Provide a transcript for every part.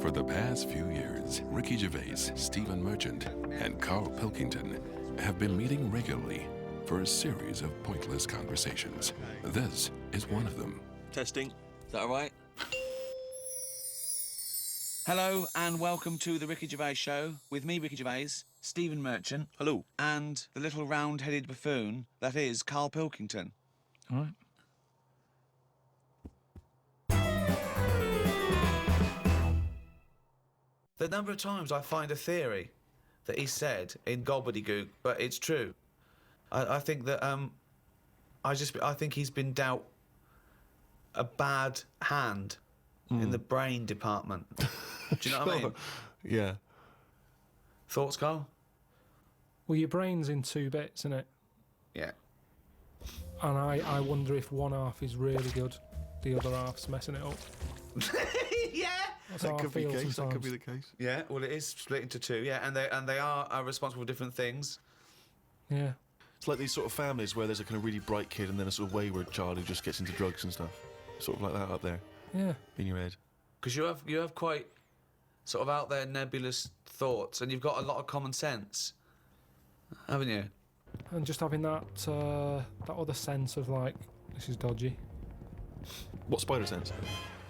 For the past few years, Ricky Gervais, Stephen Merchant, and Carl Pilkington have been meeting regularly for a series of pointless conversations. This is one of them. Testing. Is that all right? Hello and welcome to the Ricky Gervais Show with me, Ricky Gervais, Stephen Merchant. Hello. And the little round-headed buffoon that is Carl Pilkington. All right. The number of times I find a theory that he said in gobbledygook, but it's true. I think that I think he's been dealt a bad hand in the brain department. Do you know what I mean? Yeah. Thoughts, Carl? Well, your brain's in two bits, isn't it? Yeah. And I wonder if one half is really good, the other half's messing it up. Yeah. That's That how I could be feel the case. That sometimes. could be the case. Yeah. Well, it is split into two. Yeah, and they are responsible for different things. Yeah. It's like these sort of families where there's a kind of really bright kid and then a sort of wayward child who just gets into drugs and stuff. Sort of like that up there Yeah. in your head. Because you have quite sort of out there nebulous thoughts, and you've got a lot of common sense, haven't you? And just having that other sense of like, this is dodgy. What spider sense?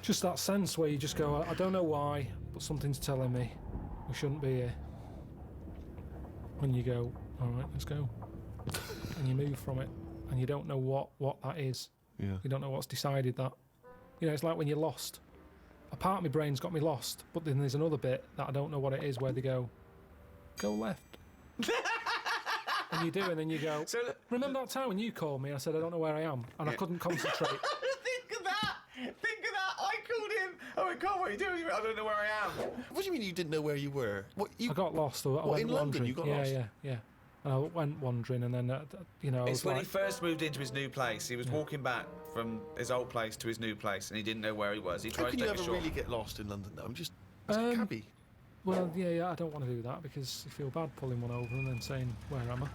Just that sense where you just go, I don't know why, but something's telling me we shouldn't be here. When you go, all right, let's go. And you move from it, and you don't know what that is. Yeah. You don't know what's decided that. You know, it's like when you're lost. A part of my brain's got me lost, but then there's another bit that I don't know what it is, where they go left. And you do, and then you go, So remember that time when you called me, I said I don't know where I am, and I couldn't concentrate. think of that. Think of that. I called him. I went, Carl, what are you doing? I don't know where I am. What do you mean you didn't know where you were? What you? I got lost. I went in London wandering. you got yeah, lost? Yeah. And I went wandering, and then, I It's was when like, he first moved into his new place. He was walking back from his old place to his new place, and he didn't know where he was. He How tried can to you take a ever short. really get lost in London though? I'm just it's a cabbie. well, yeah, I don't want to do that because you feel bad pulling one over and then saying, where am I?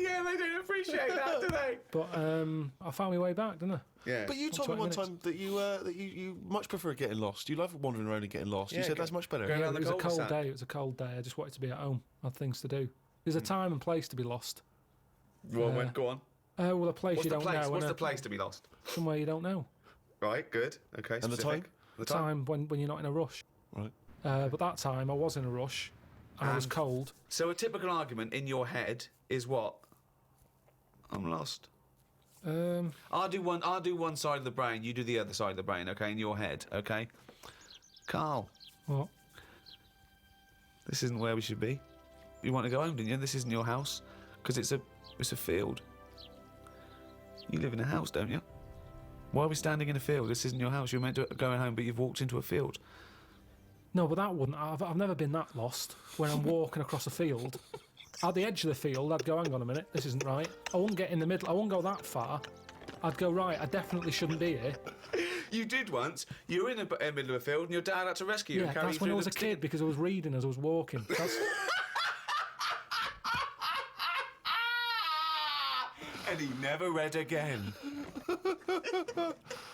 Yeah, they don't appreciate that, do they? But I found my way back, didn't I? Yeah. But you told me 20 one minutes. time that you much prefer getting lost. You love wandering around and getting lost. You Yeah, said that's much better. go Yeah, around it the was a cold cul-de-sac. day. It was a cold day. I just wanted to be at home. I had things to do. There's a time and place to be lost. Well, go on. Well, a place What's you the don't place? know. What's and the place to be lost? Somewhere you don't know. Right, good. Okay, And the specific. time? The Time when you're not in a rush. Right. But that time I was in a rush. And I was And- cold. So a typical argument in your head is what? I'm lost. I'll do one side of the brain, you do the other side of the brain, okay, in your head, okay? Carl, What? this isn't where we should be. You want to go home, didn't you? This isn't your house, because it's a field. You live in a house, don't you? Why are we standing in a field? This isn't your house. You're meant to go home, but you've walked into a field. No, but that wouldn't. I've never been that lost. When I'm walking across a field, at the edge of the field, I'd go, hang on a minute, this isn't right. I wouldn't get in the middle. I wouldn't go that far. I'd go, right, I definitely shouldn't be here. You did once. You were in the middle of a field, and your dad had to rescue you Yeah, and carry you that's when through I was a the kid because I was reading as I was walking. And he never read again.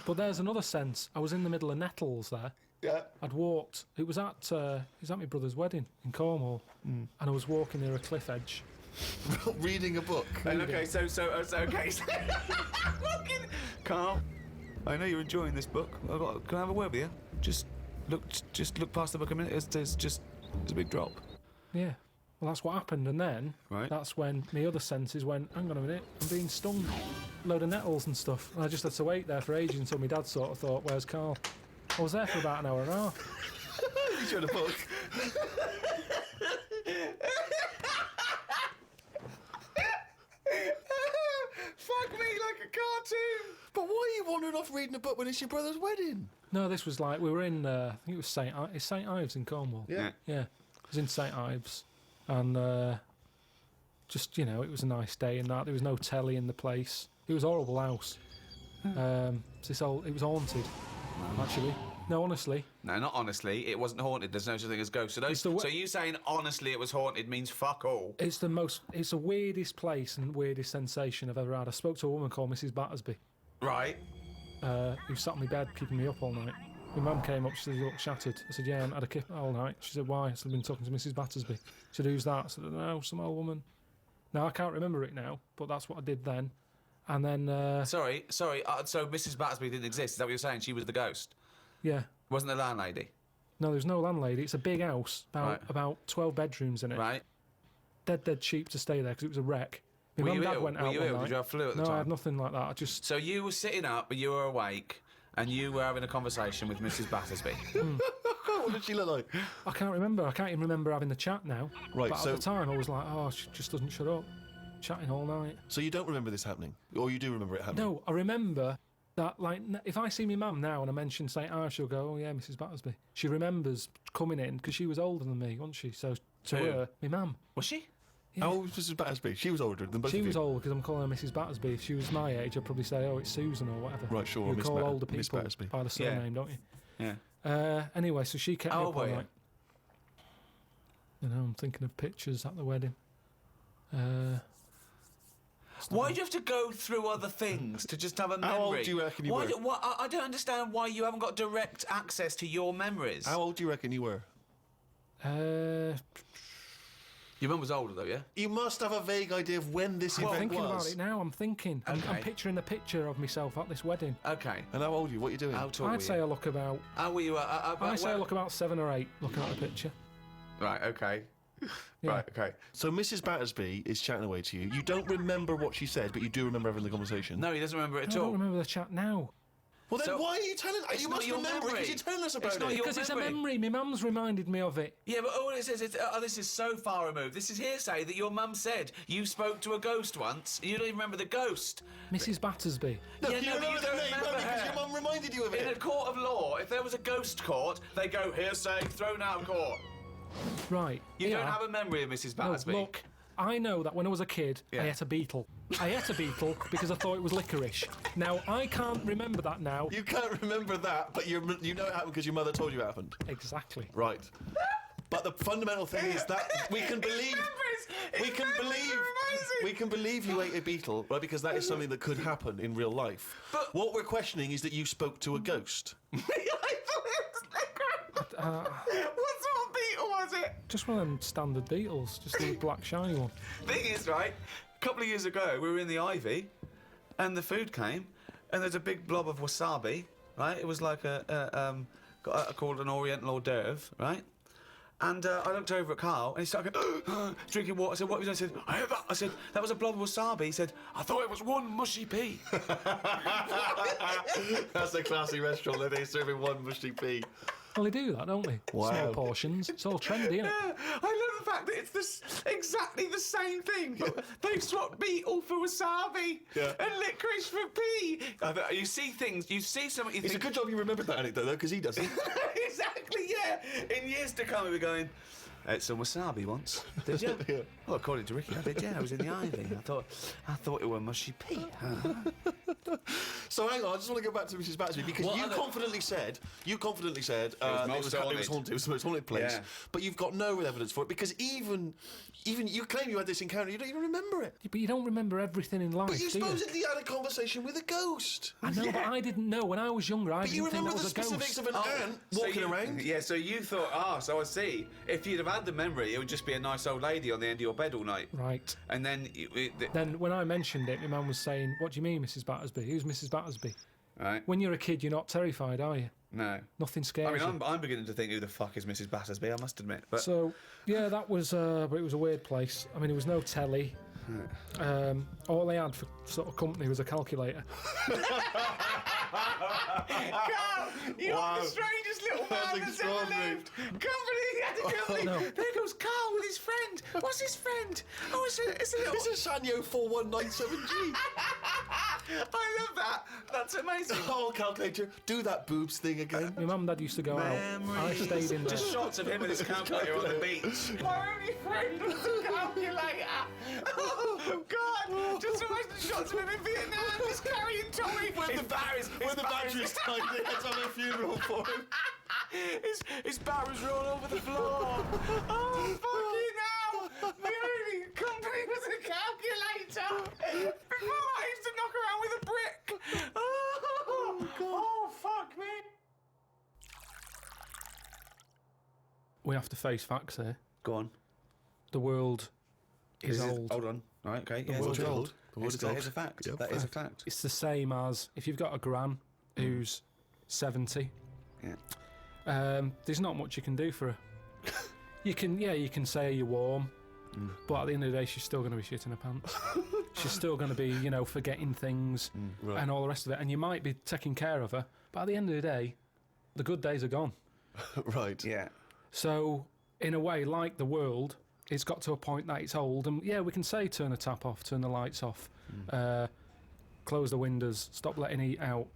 But there's another sense. I was in the middle of nettles there. Yeah. I'd walked. It was at my brother's wedding in Cornwall, and I was walking near a cliff edge. Reading a book. And okay, so okay. Fucking Carl, I know you're enjoying this book. Can I have a word with you? Just look past the book a minute. There's a big drop. Yeah. Well, that's what happened, and then Right. that's when my other senses went, hang on a minute, I'm being stung. Load of nettles and stuff. And I just had to wait there for ages until my dad sort of thought, where's Carl? I was there for about an hour and a half. You read a book. Fuck me like a cartoon. But why are you wandering off reading a book when it's your brother's wedding? No, this was like, we were in, I think it was St Ives in Cornwall. Yeah. Yeah, it was in St Ives. And just, it was a nice day and that. There was no telly in the place. It was a horrible house. It was haunted, actually. No, honestly. No, not honestly. It wasn't haunted. There's no such thing as ghosts. So you saying honestly it was haunted means fuck all. It's the weirdest place and weirdest sensation I've ever had. I spoke to a woman called Mrs. Battersby, Right. who sat on my bed keeping me up all night. My mum came up, she said, you look shattered. I said, yeah, I haven't had a kip all night. She said, why? I said, I've been talking to Mrs. Battersby. She said, who's that? I said, no, some old woman. Now, I can't remember it now, but that's what I did then. And then... Sorry. So Mrs. Battersby didn't exist. Is that what you're saying? She was the ghost? Yeah. Wasn't the landlady? No, there's no landlady. It's a big house, about 12 bedrooms in it. Right. Dead cheap to stay there because it was a wreck. My Were mum you and dad ill? went out Were you one ill? night. Did you have flu at the No, time? I had nothing like that. I just... So you were sitting up, but you were awake, and you were having a conversation with Mrs. Battersby. What did she look like? I can't remember. I can't even remember having the chat now. Right, But so- at the time, I was like, oh, she just doesn't shut up. Chatting all night. So you don't remember this happening? Or you do remember it happening? No, I remember that, like, if I see my mum now and I mention St. Ives, she'll go, oh, yeah, Mrs. Battersby. She remembers coming in because she was older than me, wasn't she? So to Who? her, my mum. Was she? How old was Mrs. Battersby? She was older than both She of you. was older because I'm calling her Mrs. Battersby. If she was my age, I'd probably say, oh, it's Susan or whatever. Right, sure, You Miss call Bat- older Miss people Battersby. by the surname, don't you? Yeah. Anyway, so she kept me How up old all were you? night. You know, I'm thinking of pictures at the wedding. Why do you have to go through other things to just have a memory? How old do you reckon you were? I don't understand why you haven't got direct access to your memories. How old do you reckon you were? Your mum was older, though, yeah? You must have a vague idea of when this I'm event thinking was. about it now. I'm thinking. I'm Okay. picturing the picture of myself at this wedding. Okay. And how old are you? What are you doing? How tall were I'd say you? I look about. How were you? I say I look about 7 or 8. Looking at the picture. Right, okay. Yeah. Right, okay. So Mrs. Battersby is chatting away to you. You don't remember what she said, but you do remember having the conversation. No, he doesn't remember it I at don't all. remember the chat now Well, then So- why are you telling us? It's You not must your remember it memory. because you're telling us about It's not it. your because it's a memory. memory. My mum's reminded me of it. Yeah, but all it says is, oh, this is so far removed. This is hearsay that your mum said you spoke to a ghost once. And you don't even remember the ghost. Mrs. Battersby. No, Yeah, you no, but remember you the don't name remember only because her. your mum reminded you of In a it. court of law, if there was a ghost court, they go hearsay, thrown out of court. Right. You yeah. don't have a memory of Mrs. No, Battersby. look, I know that when I was a kid, Yeah. I ate a beetle. I ate a beetle because I thought it was licorice. Now, I can't remember that now. You can't remember that, but you know it happened because your mother told you it happened. Exactly. Right. But the fundamental thing is that we can believe we can believe you ate a beetle, right? Because that is something that could happen in real life. But- what we're questioning is that you spoke to a ghost. I thought it was licorice. What sort of beetle was it? Just one of them standard beetles, just a black shiny one. Thing is, right, a couple of years ago, we were in the Ivy, and the food came, and there's a big blob of wasabi, right? It was like called an Oriental hors d'oeuvre, right? And I looked over at Carl, and he started going, drinking water. I said, what was that? I said, I heard that. I said, that was a blob of wasabi. He said, I thought it was one mushy pea. That's a classy restaurant that they're serving one mushy pea. Well, they do that, don't they? Wow. Small portions. It's all trendy, isn't it? I love the fact that it's exactly the same thing, but they've swapped beetle for wasabi Yeah. and licorice for pea. You see things, you see something, you It's a think... good job you remembered that anecdote, though, because he doesn't. Exactly, yeah. In years to come, we'll be going, I ate some wasabi once. Did you? Yeah. Well, according to Ricky, I did, yeah. I was in the Ivy. I thought it were mushy pea. So hang on, I just want to go back to Mrs. Battersby because What you other- confidently said it was most haunted. haunted. It was the most haunted place, Yeah. but you've got no evidence for it because even you claim you had this encounter, you don't even remember it. But you don't remember everything in life, But you do you? supposedly had a conversation with a ghost. I know, but I didn't know. When I was younger, I But you didn't think remember that the was a specifics ghost. of an ant walking around. Yeah, so you thought, so I see. If you'd have had the memory, it would just be a nice old lady on the end of your bed all night. Right. And then... Then when I mentioned it, my mum was saying, what do you mean, Mrs. Battersby? Who's Mrs. Battersby? Right? When you're a kid, you're not terrified, are you? No. Nothing scares I mean, you. I'm beginning to think who the fuck is Mrs. Battersby, I must admit. But So, yeah, that was, but it was a weird place. I mean, there was no telly. All they had for sort of company was a calculator. Carl, you are the strangest little That's man that's ever extraordinary. lived. Company. No. There goes Carl with his friend. What's his friend? Oh, it's a little... It's a Sanyo 4197G. I love that. That's amazing. Oh, calculator, do that boobs thing again. My mum and dad used to go out. I stayed in there. Just shots of him with his calculator on the beach. My only friend was a calculator. Oh, God. Just imagine shots of him in Vietnam just carrying Tommy. When the battery's died, they had to have a funeral for him. His batteries roll over the floor. Oh, fucking hell. My only company was a calculator. Before I used to knock around with a brick. Oh, God. Oh, fuck me. We have to face facts here. Go on. The world is old. Hold on. Right, okay. The world is old. The world is That old. is a fact. Yep. That is a fact. It's the same as if you've got a gran who's 70. Yeah. There's not much you can do for her. You can say you're warm, but at the end of the day, she's still going to be shitting her pants. She's still going to be, forgetting things Right. and all the rest of it. And you might be taking care of her, but at the end of the day, the good days are gone. Right. Yeah. So, in a way, like the world, it's got to a point that it's old. And yeah, we can say turn the tap off, turn the lights off, close the windows, stop letting heat out.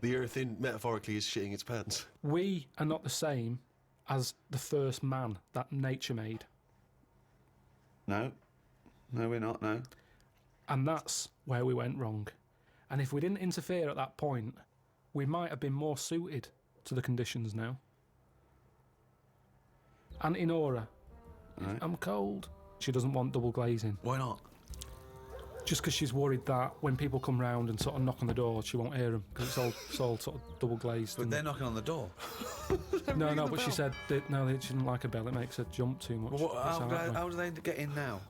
The earth, metaphorically, is shitting its pants. We are not the same as the first man that nature made. No. No, we're not, no. And that's where we went wrong. And if we didn't interfere at that point, we might have been more suited to the conditions now. Auntie Nora, Right. I'm cold. She doesn't want double glazing. Why not? Just because she's worried that when people come round and sort of knock on the door, she won't hear them because it's all sort of double glazed. But they're knocking on the door. No, but she said that, she didn't like a bell. It makes her jump too much. Well, That's how how do they get in now?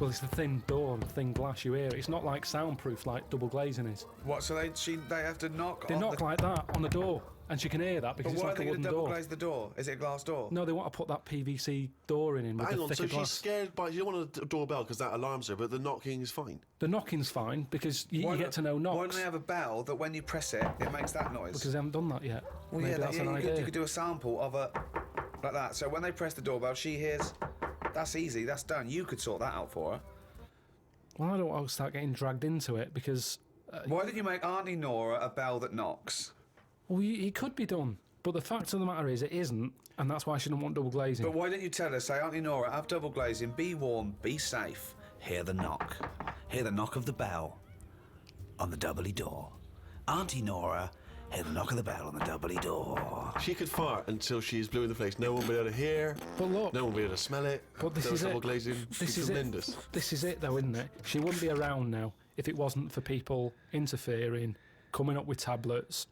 Well, it's the thin door and thin glass. You hear it. It's not like soundproof like double glazing is. What, so they have to knock They on knock the... like that on the door, and she can hear that because But it's why like are a they going wooden to double door. glaze the door? Is it a glass door? No, they want to put that PVC door in with Hang the on, thicker so glass. she's scared by... You don't want a doorbell because that alarms her, but the knocking is fine. The knocking's fine because you get to know knocks. Why don't they have a bell that when you press it, it makes that noise? Because they haven't done that yet. well, Maybe yeah, that's an idea. you could do a sample of a... like that. So when they press the doorbell, she hears... That's easy, that's done. You could sort that out for her. Well, I don't want to start getting dragged into it because... Why don't you make Auntie Nora a bell that knocks? Well, it could be done. But the fact of the matter is it isn't, and that's why she didn't want double glazing. But why don't you tell her, say, Auntie Nora, have double glazing, be warm, be safe. Hear the knock. Hear the knock of the bell on the doubly door. Auntie Nora, hear the knock of the bell on the doubly door. She could fart until she's blue in the face. No one will be able to hear. But look... No one will be able to smell it. But this no is double it. glazing. This It's is tremendous. it. This is it, though, isn't it? She wouldn't be around now if it wasn't for people interfering, coming up with tablets,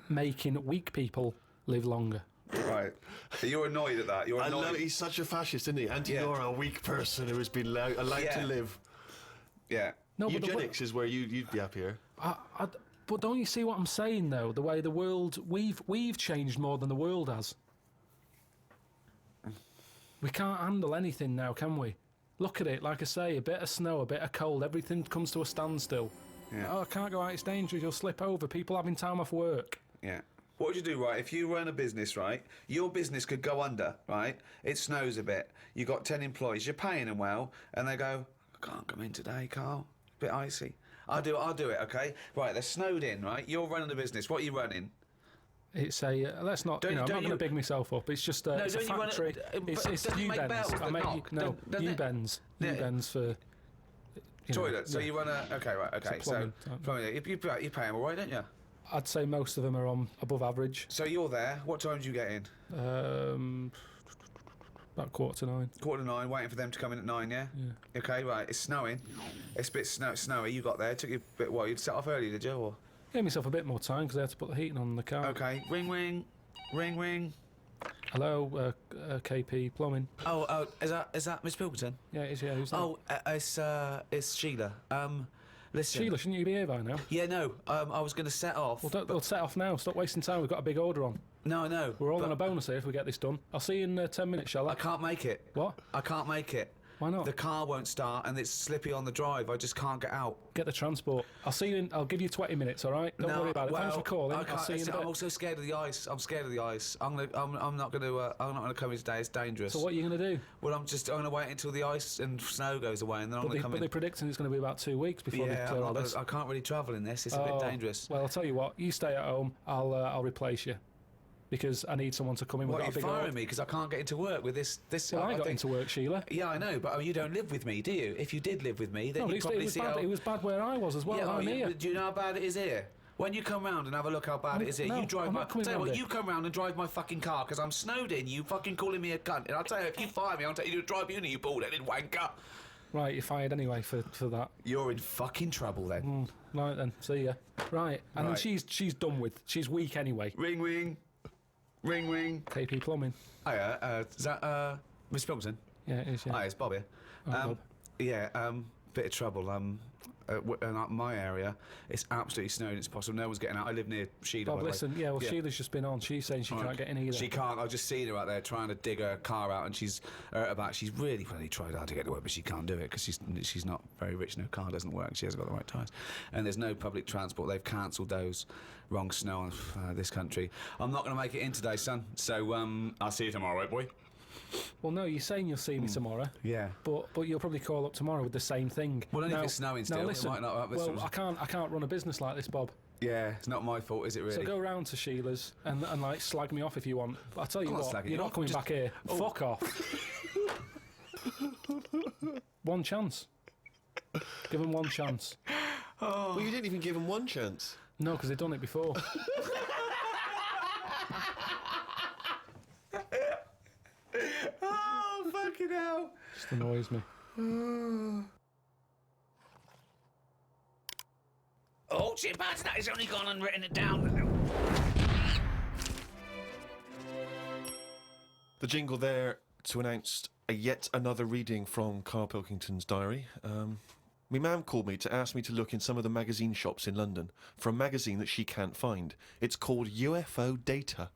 making weak people live longer. Right. You're annoyed at that. You're I annoyed. know he's such a fascist, isn't he? Auntie Yeah. Nora, a weak person who has been allowed Yeah. to live. Yeah. No, but Eugenics is where you'd be happier. but don't you see what I'm saying, though? The way the world... We've changed more than the world has. We can't handle anything now, can we? Look at it, like I say, a bit of snow, a bit of cold, everything comes to a standstill. Yeah. Oh, I can't go out, it's dangerous, you'll slip over. People having time off work. Yeah. What would you do, right? If you run a business, right? Your business could go under, right? It snows a bit. You got 10 employees. You're paying them well, and they go, "I can't come in today, Carl. A bit icy." I'll do it. Okay. Right. They're snowed in, right? You're running the business. What are you running? It's a let's not. Don't- I'm not don't going to you- big myself up. It's just it's a don't you run factory. it- It's but doesn't it make bells U-bends. that knock? No, Doesn't it? U-bends. Yeah. U-bends for Toilet. So yeah. you run a. Okay. Right. Okay. plumbing, So aren't plumbing. You pay them all right, don't you? I'd say most of them are on above average. So you're there. What time do you get in? About 8:45. 9:15, waiting for them to come in at 9. Yeah. Yeah. Okay. Right. It's snowing. It's a bit snowy. You got there. It took you a bit. What? You'd set off early, did you? Or? Gave myself a bit more time because I had to put the heating on the car. Okay. Ring ring. Ring ring. Hello, KP Plumbing. Oh, is that Miss Pilkington? Yeah, it is. Yeah, who's that? Oh, it's Sheila. Listen. Sheila, shouldn't you be here by now? Yeah, no. I was going to set off. Well, we'll set off now. Stop wasting time. We've got a big order on. No. We're all on a bonus here if we get this done. I'll see you in 10 minutes, shall I? I can't make it. What? I can't make it. Why not? The car won't start and it's slippy on the drive. I just can't get out. Get the transport. I'll see you in. I'll give you 20 minutes. All right. Don't worry about it. Thanks for calling. I I'll can't- see you in a I'm bit. also scared of the ice. I'm scared of the ice. I'm not gonna come in today. It's dangerous. So what are you going to do? Well, I'm gonna wait until the ice and snow goes away, and then I'm But gonna come they're in. predicting it's going to be about 2 weeks before they Yeah, clear all this. I can't really travel in this. It's a bit Oh, dangerous. Well, I'll tell you what. You stay at home. I'll replace you because I need someone to come in. What, We've are got you a big firing me because I can't get into work with this? Well, I got think- into work, Sheila. Yeah, I know, but I mean, you don't live with me, do you? If you did live with me, then No, but you'd probably see how... it was bad where I was as well. Yeah, I'm here. do you know how bad it is here? When you come round and have a look how bad it is here, no, you drive I'm my... not coming Tell you round what, here. you come round and drive my fucking car because I'm snowed in, you fucking calling me a cunt. And I'll tell you, if you fire me, I'll take you to a tribunal, you bald-headed wanker. Right, you're fired anyway for that. You're in fucking trouble then. Right then, see ya. Right, and then Right. she's done with. She's weak anyway. Ring, ring. Ring, ring. KP Plumbing. Hiya, is that, Miss Pilkington? Yeah, it is. Yeah. Hi, it's Bob here. Bob. Yeah, bit of trouble. In my area, it's absolutely snowed. It's possible no one's getting out. I live near Sheila. Bob, by the way. listen. Yeah, well, Sheila's just been on. She's saying she can't get in either. She can't. I've just seen her out there trying to dig her car out, and she's about. She's really tried hard to get to work, but she can't do it because she's not very rich. And her car doesn't work. She hasn't got the right tyres, and there's no public transport. They've cancelled those. Wrong snow on this country. I'm not going to make it in today, son. So I'll see you tomorrow, right, boy? Well, no, you're saying you'll see me tomorrow. Yeah. But you'll probably call up tomorrow with the same thing. Well, only if it's snowing still. Now It listen. might not- well, I can't run a business like this, Bob. Yeah, it's not my fault, is it really? So go round to Sheila's and like slag me off if you want. But I'll tell you I'm not what, slagging you're you not off, coming just- back here. Fuck off. One chance. Give him one chance. Well, you didn't even give him one chance. No, because they've done it before. Oh, fucking hell. Just annoys me. Oh, chimpanzee, that has only gone and written it down. The jingle there to announce yet another reading from Carl Pilkington's diary. My mum called me to ask me to look in some of the magazine shops in London for a magazine that she can't find. It's called UFO Data.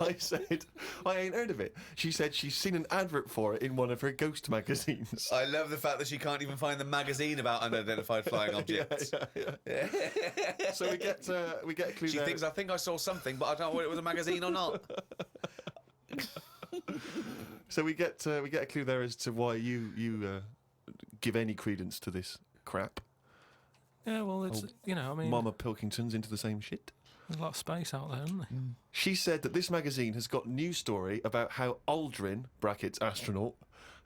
I said, I ain't heard of it. She said she's seen an advert for it in one of her ghost magazines. I love the fact that she can't even find the magazine about unidentified flying objects. Yeah. So we get a clue She there. thinks, I think I saw something, but I don't know whether it was a magazine or not. So we get a clue there as to why you give any credence to this crap. Yeah, well, it's I mean, Mama Pilkington's into the same shit. there's a lot of space out there, isn't there? She said that this magazine has got news story about how Aldrin (brackets astronaut)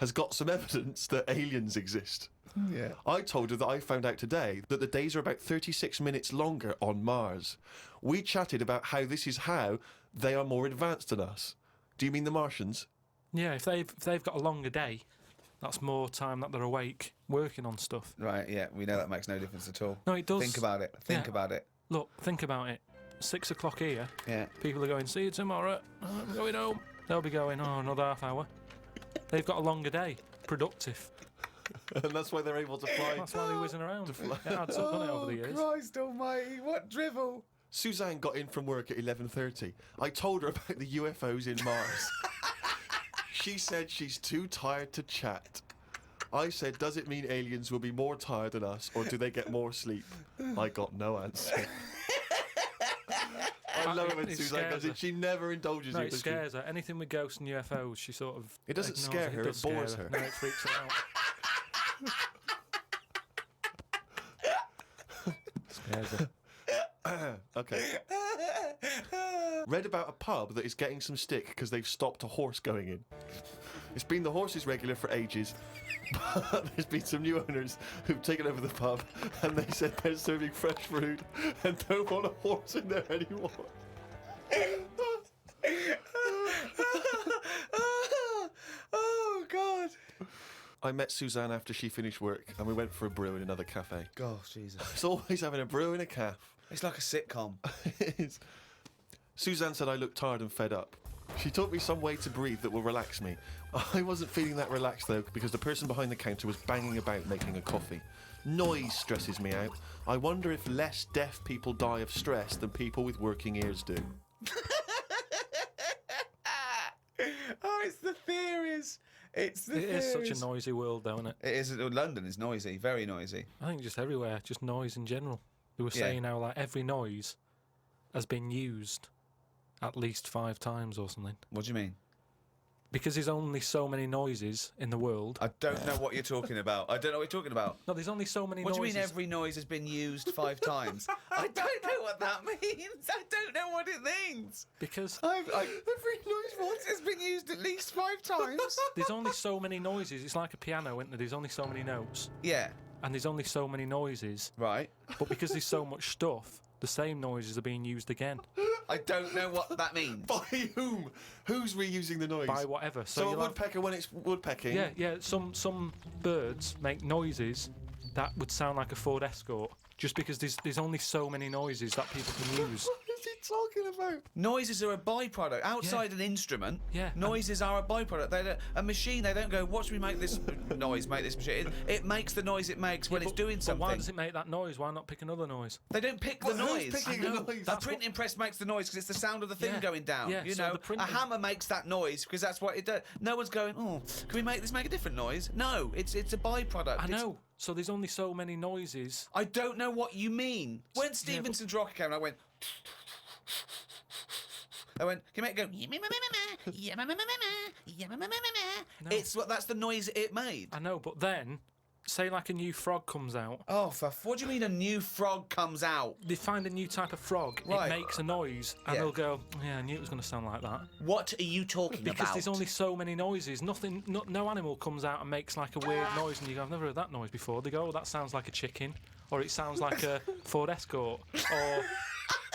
has got some evidence that aliens exist. Yeah. I told her that I found out today that the days are about 36 minutes longer on Mars. We chatted about how this is how they are more advanced than us. Do you mean the Martians? Yeah, if they've got a longer day, that's more time that they're awake working on stuff. Right, yeah, we know that makes no difference at all. No, it does. Think about it. Think Yeah. about it. Look, think about it. 6 o'clock here. Yeah. People are going, see you tomorrow. I'm going home. They'll be going, oh, another half hour. They've got a longer day. Productive. And that's why they're able to fly. That's why they're whizzing around. It adds up, doesn't it, over the years? Christ almighty, what drivel! Suzanne got in from work at 11:30. I told her about the UFOs in Mars. She said she's too tired to chat. I said, does it mean aliens will be more tired than us, or do they get more sleep? I got no answer. I love it when It Suzanne scares goes in. her. She never indulges No, you. it does she? scares her. Anything with ghosts and UFOs, she sort of... It doesn't ignores scare her, does it bores scare her. No, it freaks her out. Scares her. Okay. Read about a pub that is getting some stick because they've stopped a horse going in. It's been the horse's regular for ages, but there's been some new owners who've taken over the pub and they said they're serving fresh food and don't want a horse in there anymore. Oh, God. I met Suzanne after she finished work and we went for a brew in another cafe. God, Jesus. It's always having a brew in a calf. It's like a sitcom. It is. Suzanne said I looked tired and fed up. She taught me some way to breathe that will relax me. I wasn't feeling that relaxed though because the person behind the counter was banging about making a coffee. Noise stresses me out. I wonder if less deaf people die of stress than people with working ears do. Oh, it's the theories. It's the It is such a theories. noisy world, though, isn't it? It is. London is noisy, very noisy. I think just everywhere, just noise in general. They were Yeah. saying how like every noise has been used at least 5 times or something. What do you mean? Because there's only so many noises in the world. I don't know what you're talking about. I don't know what you're talking about. No, there's only so many What do noises. you mean every noise has been used 5 times? I don't know what that means. I don't know what it means. Because Every noise once has been used at least 5 times. there's only so many noises. It's like a piano, isn't there? There's only so many notes. Yeah, And there's only so many noises. right. But because there's so much stuff, the same noises are being used again. I don't know what that means. By whom? Who's reusing the noise? By whatever. So a you'll have- woodpecker when it's woodpecking. Yeah. Some birds make noises that would sound like a Ford Escort, just because there's only so many noises that people can use. What is he talking about? Noises are a byproduct. Outside an instrument, Yeah, and- noises are a byproduct. A machine, they don't go, watch me make this noise, make this machine. It makes the noise it makes when Yeah, it's doing but something. why does it make that noise? Why not pick another noise? They don't pick the Well, noise. who's picking I know, the noise? A printing press makes the noise because it's the sound of the thing Yeah, going down. yeah, You so know, the printing- a hammer makes that noise because that's what it does. No one's going, oh, can we make this make a different noise? No, it's a byproduct. I It's- know. So there's only so many noises. I don't know what you mean. When Stevenson's rocket came, I went. Can you make it go? It's what that's the noise it made. I know, but then, say like a new frog comes out. Oh, what do you mean a new frog comes out? They find a new type of frog. Right. It makes a noise, and Yeah. they'll go, "Yeah, I knew it was going to sound like that." What are you talking Because about? there's only so many noises. Nothing, no animal comes out and makes like a weird noise, and you go, "I've never heard that noise before." They go, "Oh, that sounds like a chicken," or "It sounds like a Ford Escort," or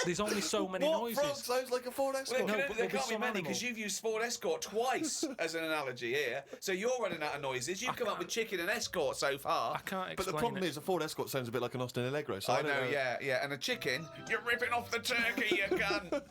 there's only so many What noises. frog sounds like a Ford Escort? Well, No, there but there'll be can't be some many animal. because you've used Ford Escort twice as an analogy here. So you're running out of noises. You've come up with chicken and Escort so far. I can't But explain the problem it. is, a Ford Escort sounds a bit like an Austin Allegro. So I don't know, yeah. And a chicken, you're ripping off the turkey, you cunt.